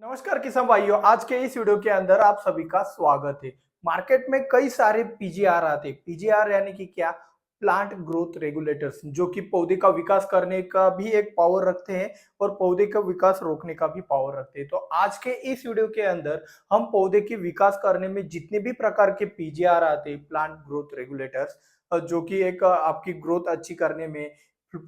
नमस्कार किसान भाइयों, आज के इस वीडियो के अंदर आप सभी का स्वागत है। मार्केट में कई सारे पीजीआर आते हैं। पीजीआर यानी कि क्या? प्लांट ग्रोथ रेगुलेटर्स, जो कि पौधे का विकास करने का भी एक पावर रखते हैं और पौधे का विकास रोकने का भी पावर रखते हैं। तो आज के इस वीडियो के अंदर हम पौधे की विकास करने में जितने भी प्रकार के पीजीआर आते हैं, प्लांट ग्रोथ रेगुलेटर्स, जो कि एक आपकी ग्रोथ अच्छी करने में,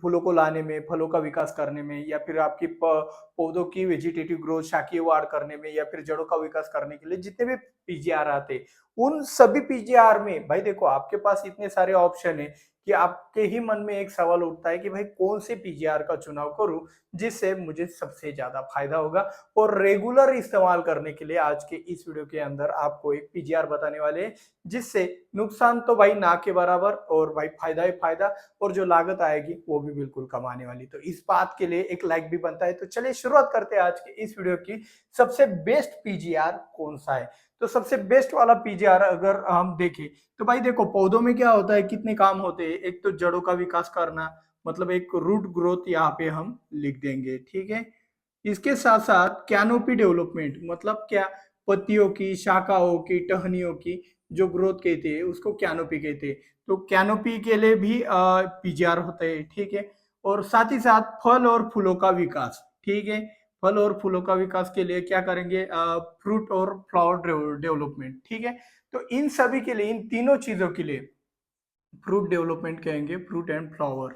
फूलों को लाने में, फलों का विकास करने में, या फिर आपकी पौधों की वेजिटेटिव ग्रोथ, शाकीय वाढ़ करने में, या फिर जड़ों का विकास करने के लिए जितने भी पीजीआर आते हैं, उन सभी पीजीआर में भाई देखो, आपके पास इतने सारे ऑप्शन है कि आपके ही मन में एक सवाल उठता है कि भाई कौन से पीजीआर का चुनाव करूं जिससे मुझे सबसे ज्यादा फायदा होगा। और रेगुलर इस्तेमाल करने के लिए आज के इस वीडियो के अंदर आपको एक पीजीआर बताने वाले हैं, जिससे नुकसान तो भाई ना के बराबर और भाई फायदा ही फायदा, और जो लागत आएगी वो भी बिल्कुल कम आने वाली। तो इस बात के लिए एक लाइक भी बनता है। तो चलिए शुरुआत करते हैं आज के इस वीडियो की। सबसे बेस्ट पीजीआर कौन सा है? तो सबसे बेस्ट वाला पीजीआर अगर हम देखें तो भाई देखो, पौधों में क्या होता है, कितने काम होते हैं। एक तो जड़ों का विकास करना, मतलब एक रूट ग्रोथ यहाँ पे हम लिख देंगे, ठीक है। इसके साथ साथ कैनोपी डेवलपमेंट, मतलब क्या? पत्तियों की, शाखाओं की, टहनियों की जो ग्रोथ कहते हैं उसको कैनोपी कहते हैं। तो कैनोपी के लिए भी पीजीआर होते हैं, ठीक है। और साथ ही साथ फल और फूलों का विकास, ठीक है। फल और फूलों का विकास के लिए क्या करेंगे? फ्रूट और फ्लावर डेवलपमेंट, ठीक है। तो इन सभी के लिए, इन तीनों चीजों के लिए फ्रूट डेवलपमेंट कहेंगे, फ्रूट एंड फ्लावर,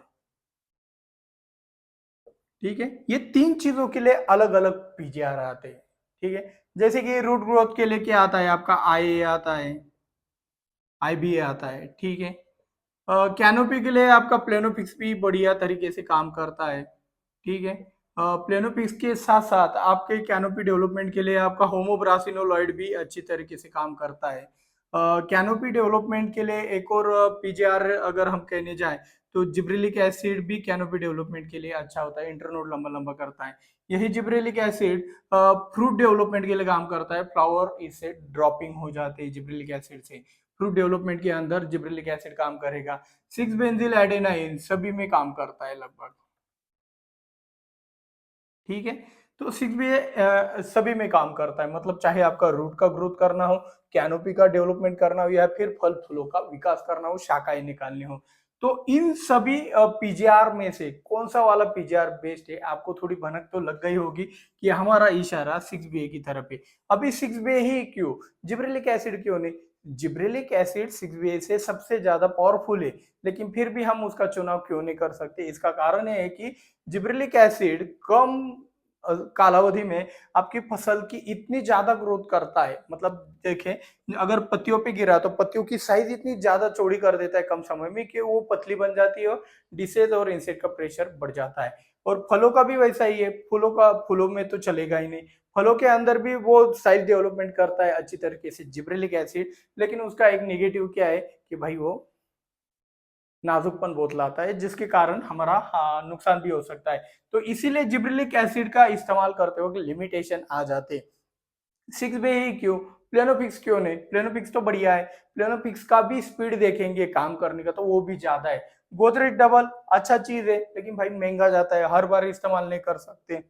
ठीक है। ये तीन चीजों के लिए अलग अलग पीजीआर आते हैं, ठीक है। जैसे कि रूट ग्रोथ के लिए क्या आता है आपका? आई आता है, आईबीए आता है, ठीक है। कैनोपी के लिए आपका प्लेनोपिक्स भी बढ़िया तरीके से काम करता है, ठीक है। प्लेनोपिक्स के साथ साथ आपके कैनोपी डेवलपमेंट के लिए आपका होमोब्रासिनोलॉइड भी अच्छी तरीके से काम करता है। कैनोपी डेवलपमेंट के लिए एक और पीजीआर अगर हम कहने जाए तो जिब्रेलिक एसिड भी कैनोपी डेवलपमेंट के लिए अच्छा होता है, इंटरनोड लंबा लंबा करता है। यही जिब्रेलिक एसिड फ्रूट डेवलपमेंट के लिए काम करता है। फ्लावर इससे ड्रॉपिंग हो जाते हैं जिब्रेलिक एसिड से। फ्रूट डेवलपमेंट के अंदर जिब्रेलिक एसिड काम करेगा। 6 बेंजिल एडेनाइन सभी में काम करता है लगभग, ठीक है। तो 6 बी सभी में काम करता है, मतलब चाहे आपका रूट का ग्रोथ करना हो, कैनोपी का डेवलपमेंट करना हो, या फिर फल फूलों का विकास करना हो, शाखाएं निकालनी हो। तो इन सभी पीजीआर में से कौन सा वाला पीजीआर बेस्ट है? आपको थोड़ी भनक तो लग गई होगी कि हमारा इशारा 6 बी की तरफ है। अभी 6 बी ही क्यों? जिब्रेलिक एसिड क्यों नहीं? जिब्रेलिक एसिड 6 बी से सबसे ज्यादा पावरफुल है, लेकिन फिर भी हम उसका चुनाव क्यों नहीं कर सकते? इसका कारण है कि जिब्रेलिक एसिड कम कालावधि में आपकी फसल की इतनी ज्यादा ग्रोथ करता है। मतलब देखें, अगर पत्तियों पे गिरा तो पत्तियों की साइज इतनी ज्यादा चौड़ी कर देता है कम समय में कि वो पतली बन जाती है और डिसेज और इंसेक्ट का प्रेशर बढ़ जाता है। और फलों का भी वैसा ही है। फूलों में तो चलेगा ही नहीं। फलों के अंदर भी वो साइज डेवलपमेंट करता है अच्छी तरीके से जिब्रेलिक एसिड, लेकिन उसका एक नेगेटिव क्या है कि भाई वो नाजुकपन बहुत लाता है, जिसके कारण हमारा नुकसान भी हो सकता है। तो इसीलिए जिब्रेलिक एसिड का इस्तेमाल करते वक्त लिमिटेशन आ जाते हैं। 6 बे ही क्यों? प्लेनोफिक्स क्यों नहीं? प्लेनोफिक्स तो बढ़िया है। प्लेनोफिक्स का भी स्पीड देखेंगे काम करने का तो वो भी ज्यादा है। गोदरेज डबल अच्छा चीज है, लेकिन भाई महंगा जाता है, हर बार इस्तेमाल नहीं कर सकते।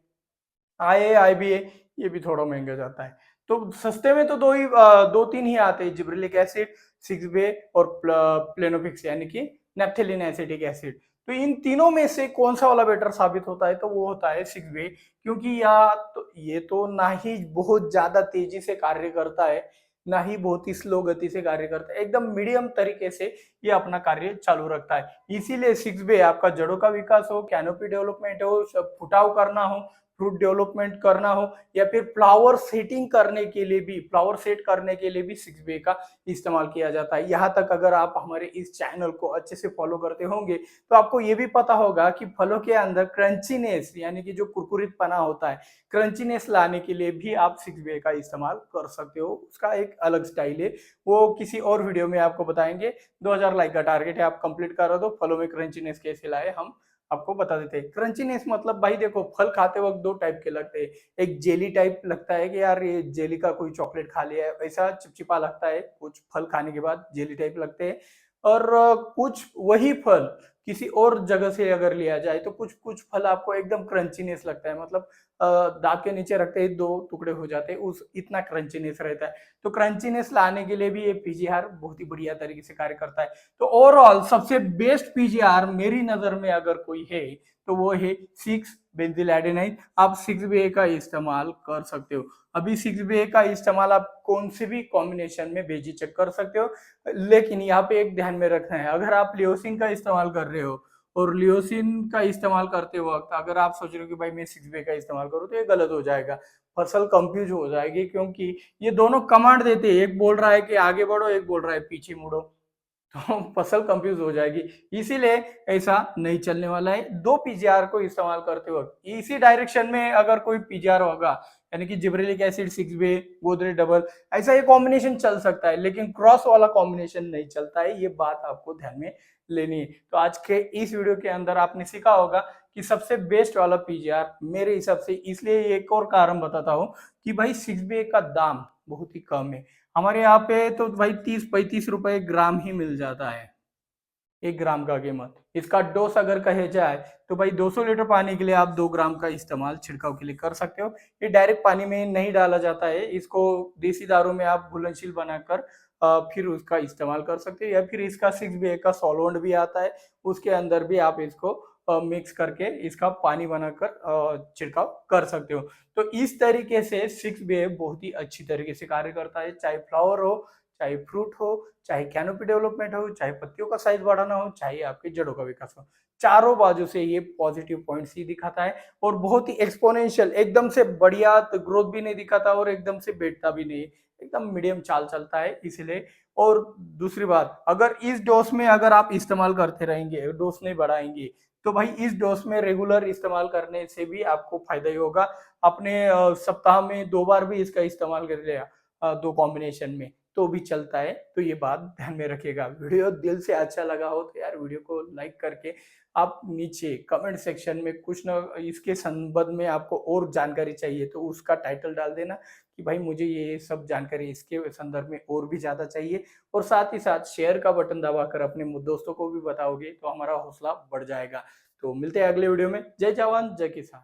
आईए आईबीए ये भी थोड़ा महंगा जाता है। तो सस्ते में तो दो तीन ही आते हैं, जिब्रेलिक एसिड, 6 बे और प्लेनोफिक्स यानी कि नेप्थेलिन एसिटिक एसिड। तो इन तीनों में से कौन सा वाला बेटर साबित होता है? तो वो होता है 6 बे, क्योंकि ये तो ना ही बहुत ज्यादा तेजी से कार्य करता है, ना ही बहुत ही स्लो गति से कार्य करता है, एकदम मीडियम तरीके से ये अपना कार्य चालू रखता है। इसीलिए 6 बे आपका जड़ों का विकास हो, कैनोपी डेवलपमेंट हो, फुटाव करना हो, फ्रूट डेवलपमेंट करना हो, या फिर फ्लावर सेटिंग करने के लिए भी, फ्लावर सेट करने के लिए भी 6 बे का इस्तेमाल किया जाता है। यहाँ तक अगर आप हमारे इस चैनल को अच्छे से फॉलो करते होंगे तो आपको ये भी पता होगा कि फलों के अंदर क्रंचीनेस यानी कि जो कुरकुरीत पना होता है, क्रंचीनेस लाने के लिए भी आप 6 बे का इस्तेमाल कर सकते हो। उसका एक अलग स्टाइल है, वो किसी और वीडियो में आपको बताएंगे। 2000 लाइक का टारगेट है, आप कंप्लीट कर दो। फलों में क्रंचीनेस कैसे लाए हम आपको बता देते हैं। क्रंचीनेस मतलब भाई देखो, फल खाते वक्त दो टाइप के लगते हैं। एक जेली टाइप लगता है कि यार ये जेली का कोई चॉकलेट खा लिया है, वैसा चिपचिपा लगता है कुछ फल खाने के बाद, जेली टाइप लगते हैं। और कुछ वही फल किसी और जगह से अगर लिया जाए तो कुछ कुछ फल आपको एकदम क्रंचीनेस लगता है, मतलब दांत के नीचे रखते ही 2 टुकड़े हो जाते हैं, उस इतना क्रंचीनेस रहता है। तो क्रंचीनेस लाने के लिए भी ये पीजीआर बहुत ही बढ़िया तरीके से कार्य करता है। तो ओवरऑल सबसे बेस्ट पीजीआर मेरी नज़र में अगर कोई है, तो वो है 6 बेंज़िल आप 6BA का इस्तेमाल कर सकते हो। अभी 6BA का इस्तेमाल आप कौन से भी कॉम्बिनेशन में बेझिझक कर सकते हो, लेकिन यहाँ पे एक ध्यान में रखना है, अगर आप लियोसिन का इस्तेमाल कर रहे हो और लियोसिन का इस्तेमाल करते वक्त अगर आप सोच रहे हो कि भाई मैं 6BA का इस्तेमाल करूँ, तो ये गलत हो जाएगा। फसल कंफ्यूज हो जाएगी, क्योंकि ये दोनों कमांड देते हैं, एक बोल रहा है कि आगे बढ़ो, एक बोल रहा है पीछे मुड़ो। तो फसल कंफ्यूज हो जाएगी, इसीलिए ऐसा नहीं चलने वाला है। 2 पीजीआर को इस्तेमाल करते वक्त इसी डायरेक्शन में अगर कोई पीजीआर होगा, यानी कि gibberellic acid 6BA Godrej double, ऐसा ये कॉम्बिनेशन चल सकता है, लेकिन क्रॉस वाला कॉम्बिनेशन नहीं चलता है, ये बात आपको ध्यान में लेनी है। तो आज के इस वीडियो के अंदर आपने सीखा होगा कि सबसे बेस्ट वाला पीजीआर मेरे हिसाब से, इसलिए एक और कारण बताता हूँ कि भाई 6BA का दाम बहुत ही कम है। हमारे यहाँ पे तो भाई 30-35 रुपए ग्राम ही मिल जाता है, 1 ग्राम का कीमत। इसका डोज अगर कहे जाए तो भाई 200 लीटर पानी के लिए आप 2 ग्राम का इस्तेमाल छिड़काव के लिए कर सकते हो। ये डायरेक्ट पानी में नहीं डाला जाता है, इसको देसी दारू में आप घुलनशील बनाकर फिर उसका इस्तेमाल कर सकते हो, या फिर इसका 6BA का सॉल्वेंट भी आता है, उसके अंदर भी आप इसको मिक्स करके इसका पानी बनाकर छिड़काव कर सकते हो। तो इस तरीके से 6BA बहुत ही अच्छी तरीके से कार्य करता है, चाहे फ्लावर हो, चाहे फ्रूट हो, चाहे कैनोपी डेवलपमेंट हो, चाहे पत्तियों का साइज बढ़ाना हो, चाहे आपकी जड़ों का विकास हो। चारों बाजू से ये पॉजिटिव पॉइंट्स ही दिखाता है, और बहुत ही एक्सपोनेंशियल, एकदम से बढ़िया ग्रोथ भी नहीं दिखाता और एकदम से बैठता भी नहीं, एकदम मीडियम चाल चलता है, इसलिए। और दूसरी बात, अगर इस डोज में अगर आप इस्तेमाल करते रहेंगे, डोज नहीं बढ़ाएंगे, तो भाई इस डोज में रेगुलर इस्तेमाल करने से भी आपको फायदा ही होगा। अपने सप्ताह में 2 बार भी इसका इस्तेमाल कर लिया 2 कॉम्बिनेशन में, तो भी चलता है। तो ये बात ध्यान में रखिएगा। वीडियो दिल से अच्छा लगा हो तो यार वीडियो को लाइक करके आप नीचे कमेंट सेक्शन में कुछ ना, इसके संबंध में आपको और जानकारी चाहिए तो उसका टाइटल डाल देना कि भाई मुझे ये सब जानकारी इसके संदर्भ में और भी ज़्यादा चाहिए, और साथ ही साथ शेयर का बटन दबाकर अपने दोस्तों को भी बताओगे तो हमारा हौसला बढ़ जाएगा। तो मिलते हैं अगले वीडियो में। जय जवान जय किसान।